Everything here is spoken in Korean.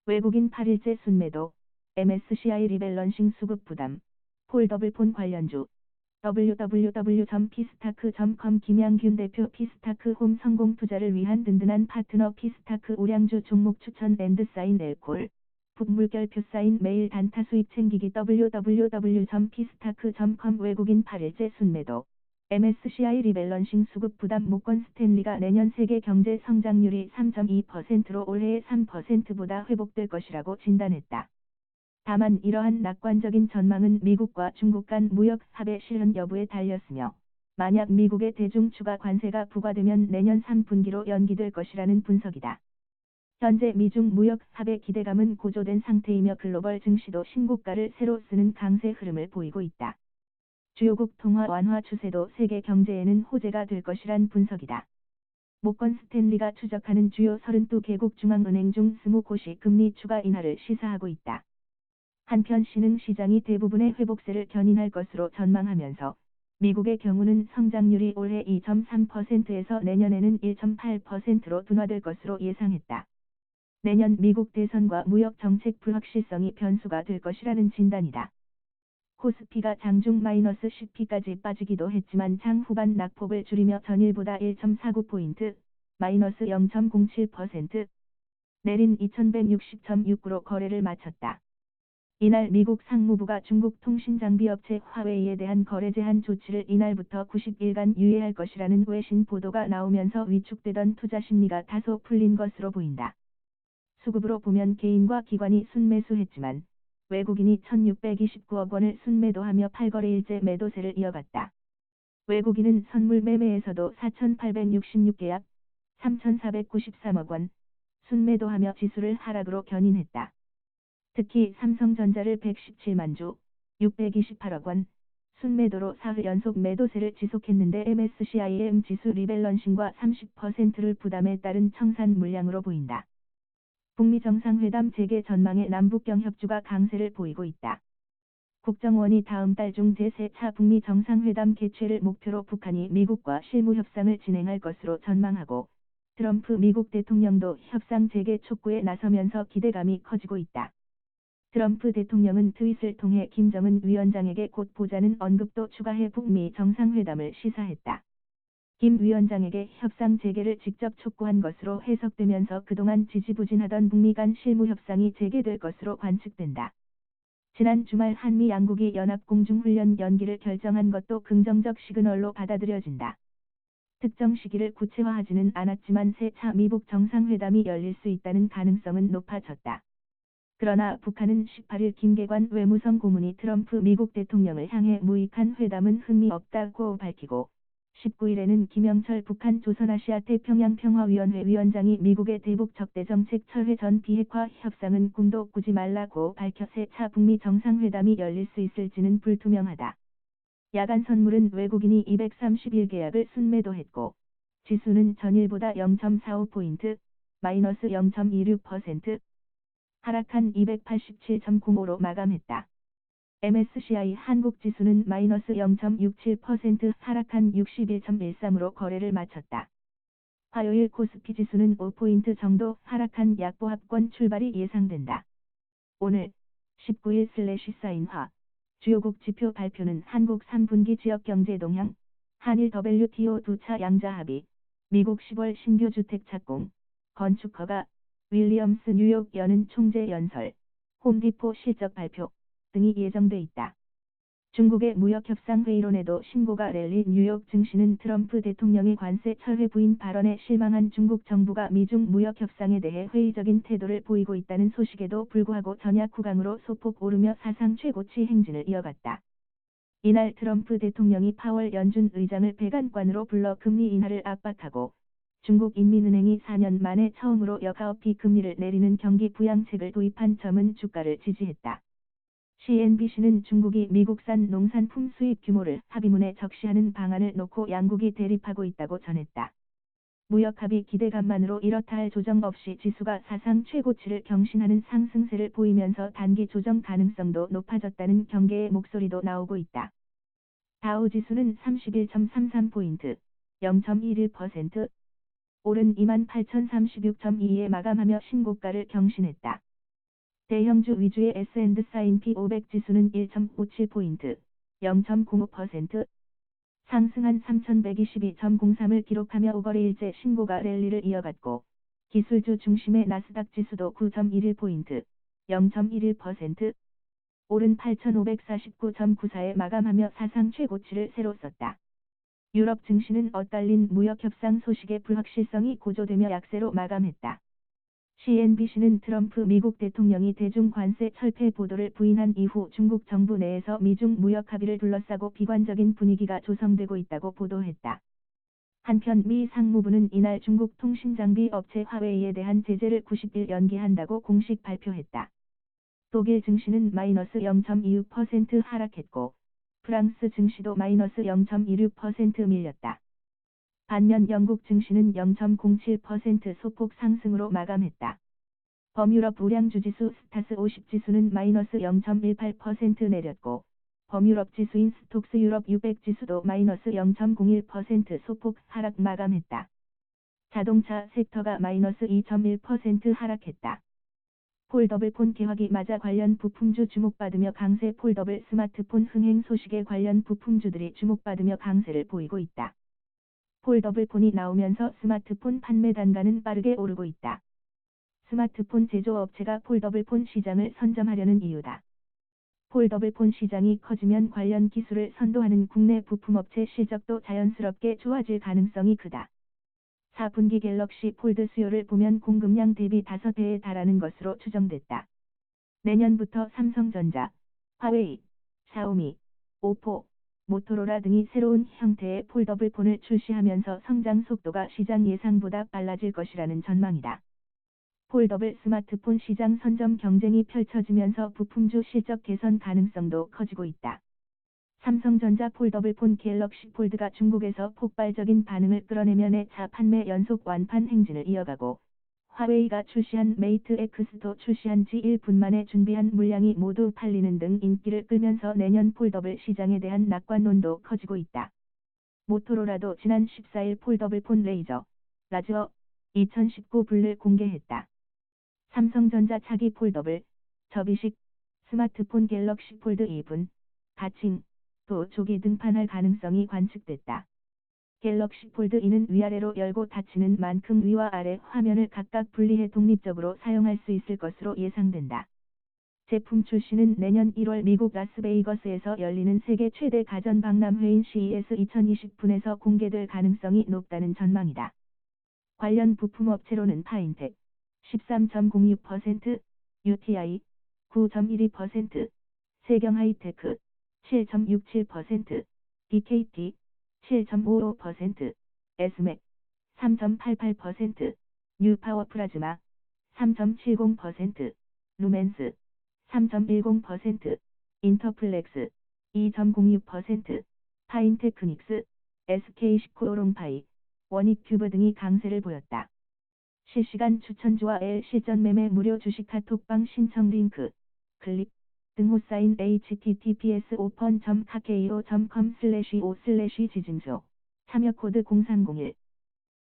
외국인 8일째 순매도, MSCI 리밸런싱 수급 부담, 폴더블폰 관련주, www.피스타크.com 김양균 대표 피스타크홈 성공 투자를 위한 든든한 파트너 피스타크 우량주 종목 추천 앤드 사인 엘콜, 풋물결표 사인 매일 단타 수익 챙기기 www.피스타크.com 외국인 8일째 순매도, MSCI 리밸런싱 수급 부담 모건 스탠리가 내년 세계 경제 성장률이 3.2%로 올해의 3%보다 회복될 것이라고 진단했다. 다만 이러한 낙관적인 전망은 미국과 중국 간 무역 합의 실현 여부에 달렸으며, 만약 미국의 대중 추가 관세가 부과되면 내년 3분기로 연기될 것이라는 분석이다. 현재 미중 무역 합의 기대감은 고조된 상태이며 글로벌 증시도 신고가를 새로 쓰는 강세 흐름을 보이고 있다. 주요국 통화 완화 추세도 세계 경제에는 호재가 될 것이란 분석이다. 모건 스탠리가 추적하는 주요 32개국 중앙은행 중 20곳이 금리 추가 인하를 시사하고 있다. 한편 신흥시장이 대부분의 회복세를 견인할 것으로 전망하면서 미국의 경우는 성장률이 올해 2.3%에서 내년에는 1.8%로 둔화될 것으로 예상했다. 내년 미국 대선과 무역 정책 불확실성이 변수가 될 것이라는 진단이다. 코스피가 장중 마이너스 10p까지 빠지기도 했지만 장 후반 낙폭을 줄이며 전일보다 1.49포인트, 마이너스 0.07% 내린 2160.69로 거래를 마쳤다. 이날 미국 상무부가 중국 통신장비업체 화웨이에 대한 거래 제한 조치를 이날부터 90일간 유예할 것이라는 외신 보도가 나오면서 위축되던 투자 심리가 다소 풀린 것으로 보인다. 수급으로 보면 개인과 기관이 순매수했지만 외국인이 1629억 원을 순매도하며 8거래일째 매도세를 이어갔다. 외국인은 선물 매매에서도 4866계약, 3493억 원 순매도하며 지수를 하락으로 견인했다. 특히 삼성전자를 117만 주, 628억 원 순매도로 4흘 연속 매도세를 지속했는데 MSCI의 지수 리밸런싱과 30%를 부담에 따른 청산 물량으로 보인다. 북미 정상회담 재개 전망에 남북경 협조가 강세를 보이고 있다. 국정원이 다음 달 중 제4차 북미 정상회담 개최를 목표로 북한이 미국과 실무 협상을 진행할 것으로 전망하고, 트럼프 미국 대통령도 협상 재개 촉구에 나서면서 기대감이 커지고 있다. 트럼프 대통령은 트윗을 통해 김정은 위원장에게 곧 보자는 언급도 추가해 북미 정상회담을 시사했다. 김 위원장에게 협상 재개를 직접 촉구한 것으로 해석되면서 그동안 지지부진하던 북미 간 실무 협상이 재개될 것으로 관측된다. 지난 주말 한미 양국이 연합공중훈련 연기를 결정한 것도 긍정적 시그널로 받아들여진다. 특정 시기를 구체화하지는 않았지만 새4 미북 정상회담이 열릴 수 있다는 가능성은 높아졌다. 그러나 북한은 18일 김계관 외무성 고문이 트럼프 미국 대통령을 향해 무익한 회담은 흥미없다고 밝히고, 19일에는 김영철 북한 조선아시아 태평양 평화위원회 위원장이 미국의 대북 적대정책 철회 전 비핵화 협상은 꿈도 꾸지 말라고 밝혀 새4 북미 정상회담이 열릴 수 있을지는 불투명하다. 야간 선물은 외국인이 231계약을 순매도했고, 지수는 전일보다 0.45포인트, 마이너스 0.26%, 하락한 287.05로 마감했다. MSCI 한국 지수는 마이너스 0.67% 하락한 61.13으로 거래를 마쳤다. 화요일 코스피 지수는 5포인트 정도 하락한 약보합권 출발이 예상된다. 오늘 19일 사인화 주요국 지표 발표는 한국 3분기 지역경제 동향, 한일 WTO 2차 양자 합의, 미국 10월 신규 주택 착공, 건축 허가, 윌리엄스 뉴욕 연은 총재 연설, 홈디포 실적 발표 등이 예정돼 있다. 중국의 무역협상 회의론에도 신고가 랠리 뉴욕 증시는 트럼프 대통령의 관세 철회 부인 발언에 실망한 중국 정부가 미중 무역협상에 대해 회의적인 태도를 보이고 있다는 소식에도 불구하고 전약 후강으로 소폭 오르며 사상 최고치 행진을 이어갔다. 이날 트럼프 대통령이 파월 연준 의장을 백안관으로 불러 금리 인하를 압박하고, 중국인민은행이 4년 만에 처음으로 역가업비 금리를 내리는 경기 부양책을 도입한 점은 주가를 지지했다. CNBC는 중국이 미국산 농산품 수입 규모를 합의문에 적시하는 방안을 놓고 양국이 대립하고 있다고 전했다. 무역합의 기대감만으로 이렇다 할 조정 없이 지수가 사상 최고치를 경신하는 상승세를 보이면서 단기 조정 가능성도 높아졌다는 경계의 목소리도 나오고 있다. 다우지수는 31.33포인트, 0.11%, 오른 28,036.2에 마감하며 신고가를 경신했다. 대형주 위주의 S&P 500 지수는 1.57포인트, 0.05% 상승한 3122.03을 기록하며 5거래일째 신고가 랠리를 이어갔고, 기술주 중심의 나스닥 지수도 9.11포인트, 0.11% 오른 8549.94에 마감하며 사상 최고치를 새로 썼다. 유럽 증시는 엇갈린 무역 협상 소식의 불확실성이 고조되며 약세로 마감했다. CNBC는 트럼프 미국 대통령이 대중 관세 철폐 보도를 부인한 이후 중국 정부 내에서 미중 무역 합의를 둘러싸고 비관적인 분위기가 조성되고 있다고 보도했다. 한편 미 상무부는 이날 중국 통신장비 업체 화웨이에 대한 제재를 90일 연기한다고 공식 발표했다. 독일 증시는 마이너스 0.26% 하락했고, 프랑스 증시도 마이너스 0.26% 밀렸다. 반면 영국 증시는 0.07% 소폭 상승으로 마감했다. 범유럽 우량주지수 스타스 50 지수는 마이너스 0.18% 내렸고, 범유럽 지수인 스톡스 유럽 600 지수도 마이너스 0.01% 소폭 하락 마감했다. 자동차 섹터가 마이너스 2.1% 하락했다. 폴더블 폰 개화기 맞아 관련 부품주 주목받으며 강세. 폴더블 스마트폰 흥행 소식에 관련 부품주들이 주목받으며 강세를 보이고 있다. 폴더블 폰이 나오면서 스마트폰 판매 단가는 빠르게 오르고 있다. 스마트폰 제조업체가 폴더블 폰 시장을 선점하려는 이유다. 폴더블 폰 시장이 커지면 관련 기술을 선도하는 국내 부품업체 실적도 자연스럽게 좋아질 가능성이 크다. 4분기 갤럭시 폴드 수요를 보면 공급량 대비 5배에 달하는 것으로 추정됐다. 내년부터 삼성전자, 화웨이, 샤오미, 오포, 모토로라 등이 새로운 형태의 폴더블 폰을 출시하면서 성장 속도가 시장 예상보다 빨라질 것이라는 전망이다. 폴더블 스마트폰 시장 선점 경쟁이 펼쳐지면서 부품주 실적 개선 가능성도 커지고 있다. 삼성전자 폴더블 폰 갤럭시 폴드가 중국에서 폭발적인 반응을 끌어내며 내차 판매 연속 완판 행진을 이어가고, 화웨이가 출시한 메이트 X도 출시한 지 1분 만에 준비한 물량이 모두 팔리는 등 인기를 끌면서 내년 폴더블 시장에 대한 낙관론도 커지고 있다. 모토로라도 지난 14일 폴더블 폰 레이저, 라즈어 2019 블를 공개했다. 삼성전자 차기 폴더블, 접이식, 스마트폰 갤럭시 폴드 2분, 가칭, 또 조기 등판할 가능성이 관측됐다. 갤럭시 폴드 2는 위아래로 열고 닫히는 만큼 위와 아래 화면을 각각 분리해 독립적으로 사용할 수 있을 것으로 예상된다. 제품 출시는 내년 1월 미국 라스베이거스에서 열리는 세계 최대 가전 박람회인 CES 2020분에서 공개될 가능성이 높다는 전망이다. 관련 부품업체로는 파인텍 13.06%, UTI 9.12%, 세경하이테크 7.67%, DKT 7.55%, 에스맥 3.88%, 뉴파워플라즈마 3.70%, 루멘스 3.10%, 인터플렉스 2.06%, 파인테크닉스, SK시코오롱파이, 원익큐브 등이 강세를 보였다. 실시간 추천주와 L 실전 매매 무료 주식 카톡방 신청 링크, 클릭, 등호 사인 https://open.kakeo.com/o/지짐소 참여 코드 0301